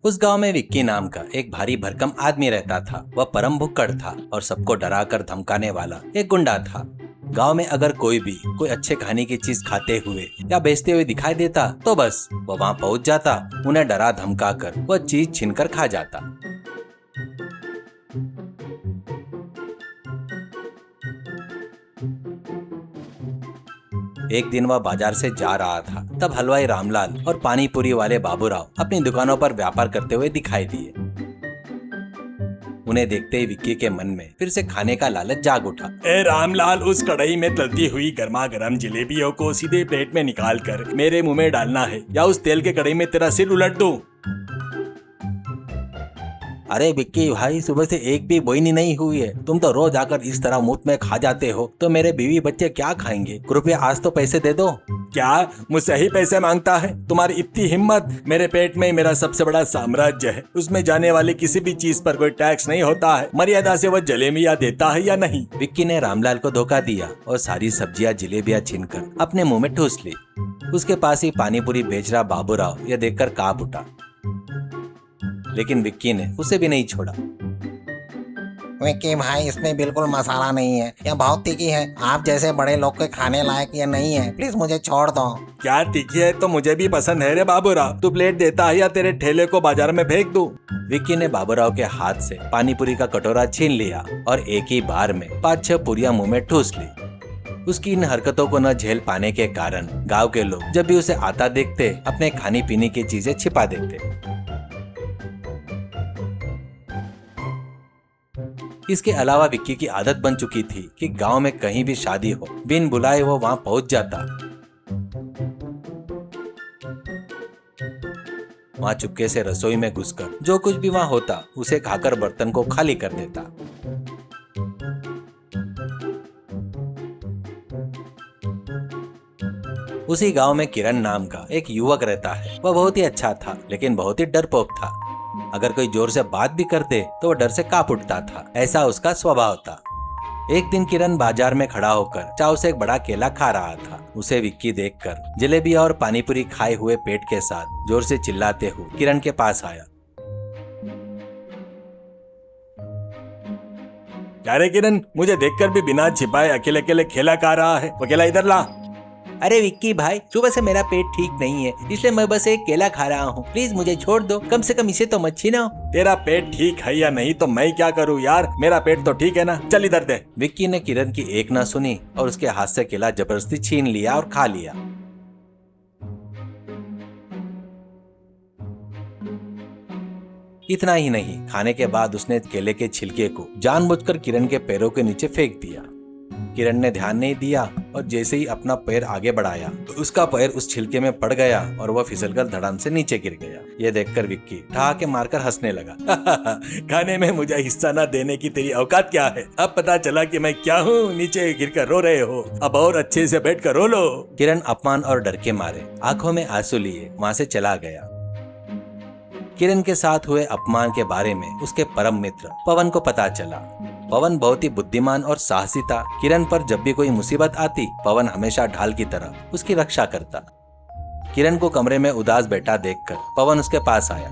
उस गांव में विक्की नाम का एक भारी भरकम आदमी रहता था। वह परम भुक्कड़ था और सबको डराकर धमकाने वाला एक गुंडा था। गांव में अगर कोई अच्छे खाने की चीज खाते हुए या बेचते हुए दिखाई देता तो बस वो वहां पहुंच जाता, उन्हें डरा धमका कर वह चीज छीनकर खा जाता। एक दिन वह बाजार से जा रहा था, तब हलवाई रामलाल और पानी पूरी वाले बाबूराव अपनी दुकानों पर व्यापार करते हुए दिखाई दिए। उन्हें देखते ही विक्की के मन में फिर से खाने का लालच जाग उठा। ए रामलाल, उस कढ़ाई में तलती हुई गर्मा गर्म जलेबियों को सीधे प्लेट में निकाल कर मेरे मुंह में डालना है, या उस तेल के कढ़ाई में तेरा सिर उलट दूं। अरे विक्की भाई, सुबह से एक भी बोईनी नहीं हुई है। तुम तो रोज आकर इस तरह मुफ्त में खा जाते हो, तो मेरे बीवी बच्चे क्या खाएंगे? कृपया आज तो पैसे दे दो। क्या मुझसे ही पैसे मांगता है? तुम्हारी इतनी हिम्मत! मेरे पेट में मेरा सबसे बड़ा साम्राज्य है, उसमें जाने वाली किसी भी चीज पर कोई टैक्स नहीं होता है। मर्यादा से वह जलेबियां देता है या नहीं? विक्की ने रामलाल को धोखा दिया और सारी सब्जियां जलेबियां छीनकर अपने मुंह में ठूस ली। उसके पास ही पानीपुरी बेच रहा बाबूराव यह देखकर कांप उठा, लेकिन विक्की ने उसे भी नहीं छोड़ा। विक्की भाई, इसमें बिल्कुल मसाला नहीं है, यह बहुत तीखी है। आप जैसे बड़े लोग के खाने लायक ये नहीं है, प्लीज मुझे छोड़ दो। क्या तीखी है तो मुझे भी पसंद है रे बाबूराव। तू प्लेट देता है या तेरे ठेले को बाजार में फेंक दूं? विक्की ने बाबूराव के हाथ से पानीपुरी का कटोरा छीन लिया और एक ही बार में 5-6 पूरियां मुंह में ठूस ली। उसकी इन हरकतों को न झेल पाने के कारण गांव के लोग जब भी उसे आता देखते, अपने खाने पीने की चीजें छिपा देते। इसके अलावा विक्की की आदत बन चुकी थी कि गांव में कहीं भी शादी हो, बिन बुलाए वो वहां पहुंच जाता। वहां चुपके से रसोई में घुसकर जो कुछ भी वहां होता उसे खाकर बर्तन को खाली कर देता। उसी गांव में किरण नाम का एक युवक रहता है। वह बहुत ही अच्छा था, लेकिन बहुत ही डरपोक था। अगर कोई जोर से बात भी करते तो वो डर से कांप उठता था, ऐसा उसका स्वभाव था। एक दिन किरण बाजार में खड़ा होकर चाव से एक बड़ा केला खा रहा था। उसे विक्की देखकर जलेबी और पानीपुरी खाए हुए पेट के साथ जोर से चिल्लाते हुए किरण के पास आया। क्या रे किरण, मुझे देखकर भी बिना छिपाए अकेले अकेले केला खा रहा है? वो केला इधर ला। अरे विक्की भाई, सुबह से मेरा पेट ठीक नहीं है, इसलिए मैं बस एक केला खा रहा हूँ। प्लीज मुझे छोड़ दो, कम से कम इसे तो मत छीनो। तेरा पेट ठीक है या नहीं तो मैं क्या करूँ यार? मेरा पेट तो ठीक है ना, चल इधर दे। विक्की ने किरण की एक ना सुनी और उसके हाथ से केला जबरदस्ती छीन लिया और खा लिया। इतना ही नहीं, खाने के बाद उसने केले के छिलके को जानबूझकर किरण के पैरों के नीचे फेंक दिया। किरण ने ध्यान नहीं दिया और जैसे ही अपना पैर आगे बढ़ाया तो उसका पैर उस छिलके में पड़ गया और वह फिसलकर धड़ाम से नीचे गिर गया। यह देखकर विक्की ठहाके मारकर हंसने लगा। खाने में मुझे हिस्सा न देने की तेरी औकात क्या है? अब पता चला कि मैं क्या हूँ। नीचे गिरकर रो रहे हो, अब और अच्छे से बैठकर रो लो। किरण अपमान और डर के मारे आंखों में आंसू लिए वहां से चला गया। किरण के साथ हुए अपमान के बारे में उसके परम मित्र पवन को पता चला। पवन बहुत ही बुद्धिमान और साहसी था। किरण पर जब भी कोई मुसीबत आती, पवन हमेशा ढाल की तरह उसकी रक्षा करता। किरण को कमरे में उदास बैठा देखकर पवन उसके पास आया।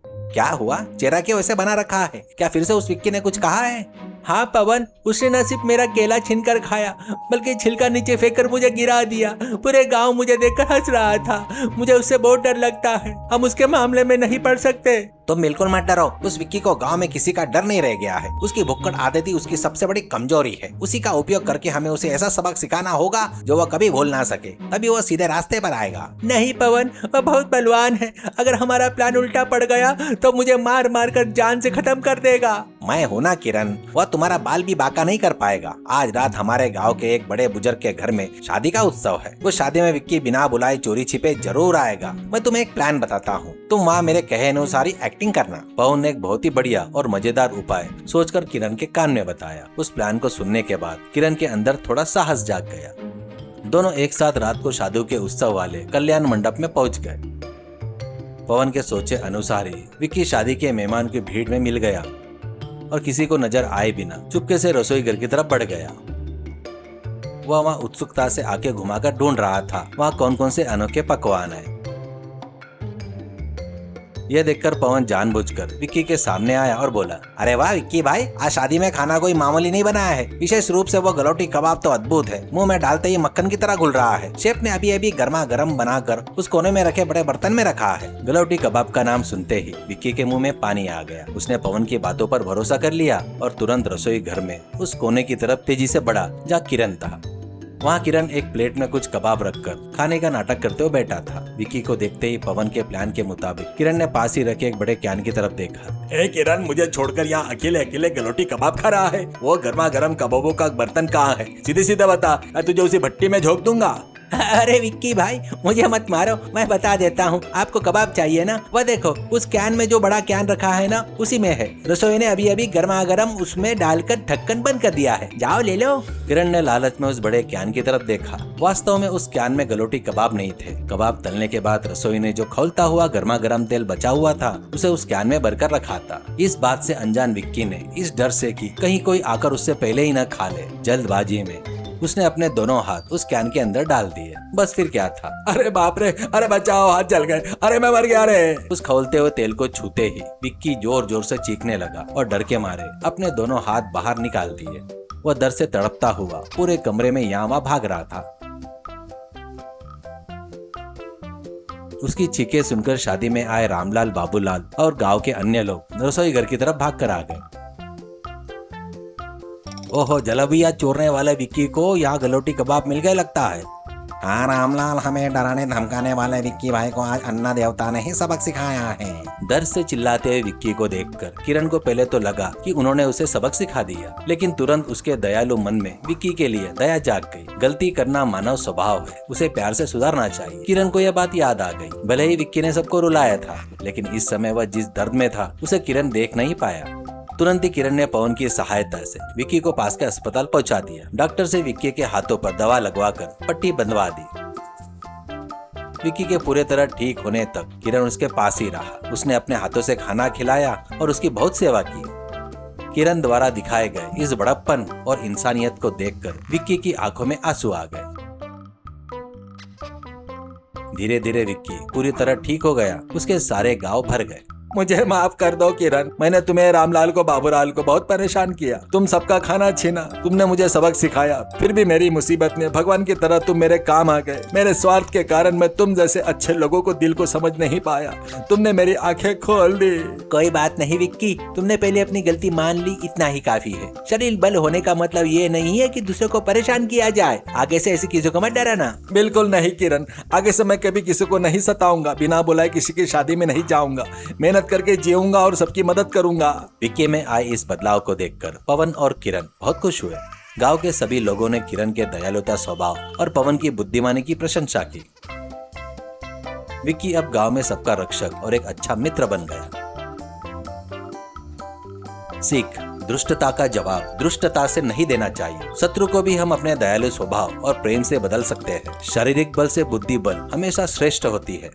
क्या हुआ? चेहरा क्यों ऐसे बना रखा है? क्या फिर से उस विक्की ने कुछ कहा है? हाँ पवन, उसने न सिर्फ मेरा केला छीनकर खाया, बल्कि छिलका नीचे फेंककर मुझे गिरा दिया। पूरे गांव मुझे देखकर हंस रहा था। मुझे उससे बहुत डर लगता है। हम उसके मामले में नहीं पड़ सकते। तुम बिल्कुल मत डरो। उस विक्की को गांव में किसी का डर नहीं रह गया है। उसकी भुक्कड़ आदत ही उसकी सबसे बड़ी कमजोरी है। उसी का उपयोग करके हमें उसे ऐसा सबक सिखाना होगा जो वह कभी भूल ना सके, तभी वह सीधे रास्ते पर आएगा। नहीं पवन, वह बहुत बलवान है। अगर हमारा प्लान उल्टा पड़ गया तो मुझे मार मार कर जान से खत्म कर देगा। मैं हूं ना किरण, वह तुम्हारा बाल भी बाका नहीं कर पाएगा। आज रात हमारे गांव के एक बड़े बुजुर्ग के घर में शादी का उत्सव है। उस शादी में विक्की बिना बुलाए चोरी छिपे जरूर आएगा। मैं तुम्हें एक प्लान बताता हूँ, तुम वहाँ मेरे कहे अनुसार ही एक्टिंग करना। पवन ने एक बहुत ही बढ़िया और मजेदार उपाय सोचकर किरण के कान में बताया। उस प्लान को सुनने के बाद किरण के अंदर थोड़ा साहस जाग गया। दोनों एक साथ रात को शादी के उत्सव वाले कल्याण मंडप में पहुंच गए। पवन के सोचे अनुसार ही विक्की शादी के मेहमान की भीड़ में मिल गया और किसी को नजर आए बिना चुपके से रसोई घर की तरफ बढ़ गया। वह वहाँ उत्सुकता से आंखें घुमाकर ढूंढ रहा था वहाँ कौन कौन से अनोखे पकवान है। यह देखकर पवन जानबूझकर विक्की के सामने आया और बोला, अरे वाह विक्की भाई, आज शादी में खाना कोई मामूली नहीं बनाया है। विशेष रूप से वो गलौटी कबाब तो अद्भुत है, मुंह में डालते ही मक्खन की तरह घुल रहा है। शेफ ने अभी अभी गर्मा गर्म बनाकर उस कोने में रखे बड़े बर्तन में रखा है। गलौटी कबाब का नाम सुनते ही विक्की के मुंह में पानी आ गया। उसने पवन की बातों पर भरोसा कर लिया और तुरंत रसोई घर में उस कोने की तरफ तेजी से बढ़ा जहाँ किरण था। वहाँ किरण एक प्लेट में कुछ कबाब रखकर खाने का नाटक करते हुए बैठा था। विक्की को देखते ही पवन के प्लान के मुताबिक किरण ने पास ही रखे एक बड़े कैन की तरफ देखा। ए किरण, मुझे छोड़कर यहाँ अकेले अकेले गलौटी कबाब खा रहा है। वो गर्मा गर्म कबाबों का बर्तन कहाँ है? सीधे सीधे बता, मैं तुझे उसी भट्टी में झोंक दूंगा। अरे विक्की भाई, मुझे मत मारो, मैं बता देता हूँ। आपको कबाब चाहिए ना? वह देखो, उस कैन में जो बड़ा कैन रखा है ना, उसी में है। रसोई ने अभी अभी गर्मा गर्म उसमें डालकर ढक्कन बंद कर दिया है, जाओ ले लो। किरण ने लालच में उस बड़े कैन की तरफ देखा। वास्तव में उस कैन में गलौटी कबाब नहीं थे। कबाब तलने के बाद रसोई ने जो खौलता हुआ गर्मा गर्म तेल बचा हुआ था, उसे उस कैन में भरकर रखा था। इस बात से अनजान विक्की ने इस डर से कि कहीं कोई आकर उससे पहले ही न खा ले, जल्दबाजी में उसने अपने दोनों हाथ उस कैन के अंदर डाल दिए। बस फिर क्या था। अरे बाप रे, अरे बचाओ, हाथ जल गए, अरे मैं मर गया रे। उस खौलते हुए तेल को छूते ही विक्की जोर जोर से चीखने लगा और डर के मारे अपने दोनों हाथ बाहर निकाल दिए। वह डर से तड़पता हुआ पूरे कमरे में यहाँ वहाँ भाग रहा था। उसकी चीखें सुनकर शादी में आए रामलाल, बाबूलाल और गांव के अन्य लोग रसोई घर की तरफ भाग कर आ गए। ओहो, जलेबियां चोरने वाले विक्की को यहाँ गलौटी कबाब मिल गए लगता है। हाँ रामलाल, हमें डराने धमकाने वाले विक्की भाई को आज अन्ना देवता ने ही सबक सिखाया है। डर से चिल्लाते हुए विक्की को देखकर किरण को पहले तो लगा कि उन्होंने उसे सबक सिखा दिया, लेकिन तुरंत उसके दयालु मन में विक्की के लिए दया जाग गई। गलती करना मानव स्वभाव है, उसे प्यार से सुधारना चाहिए। किरण को यह बात याद आ गई। भले ही विक्की ने सबको रुलाया था, लेकिन इस समय वह जिस दर्द में था उसे किरण देख नहीं पाया। तुरंत ही किरण ने पवन की सहायता से विक्की को पास के अस्पताल पहुंचा दिया। डॉक्टर से विक्की के हाथों पर दवा लगवाकर पट्टी बंधवा दी। विक्की के पूरे तरह ठीक होने तक किरण उसके पास ही रहा। उसने अपने हाथों से खाना खिलाया और उसकी बहुत सेवा की। किरण द्वारा दिखाए गए इस बड़प्पन और इंसानियत को देखकर विक्की की आंखों में आंसू आ गए। धीरे धीरे विक्की पूरी तरह ठीक हो गया। उसके सारे गांव भर गए। मुझे माफ कर दो किरण, मैंने तुम्हें, रामलाल को, बाबूलाल को बहुत परेशान किया। तुम सबका खाना छीना, तुमने मुझे सबक सिखाया, फिर भी मेरी मुसीबत में भगवान की तरह तुम मेरे काम आ गए। मेरे स्वार्थ के कारण मैं तुम जैसे अच्छे लोगों को दिल को समझ नहीं पाया। तुमने मेरी आंखें खोल दी। कोई बात नहीं विक्की, तुमने पहले अपनी गलती मान ली, इतना ही काफी है। शरीर बल होने का मतलब ये नहीं है कि दूसरों को परेशान किया जाए। आगे से ऐसी किसी को मत डराना। बिल्कुल नहीं किरण, आगे से मैं कभी किसी को नहीं सताऊंगा, बिना बुलाए किसी की शादी में नहीं जाऊंगा, मेहनत करके जीऊंगा और सबकी मदद करूंगा। विक्की में आए इस बदलाव को देखकर पवन और किरण बहुत खुश हुए। गांव के सभी लोगों ने किरण के दयालुता स्वभाव और पवन की बुद्धिमानी की प्रशंसा की। विक्की अब गांव में सबका रक्षक और एक अच्छा मित्र बन गया। सीख: दुष्टता का जवाब दुष्टता से नहीं देना चाहिए। शत्रु को भी हम अपने दयालु स्वभाव और प्रेम से बदल सकते हैं। शारीरिक बल से बुद्धि बल हमेशा श्रेष्ठ होती है।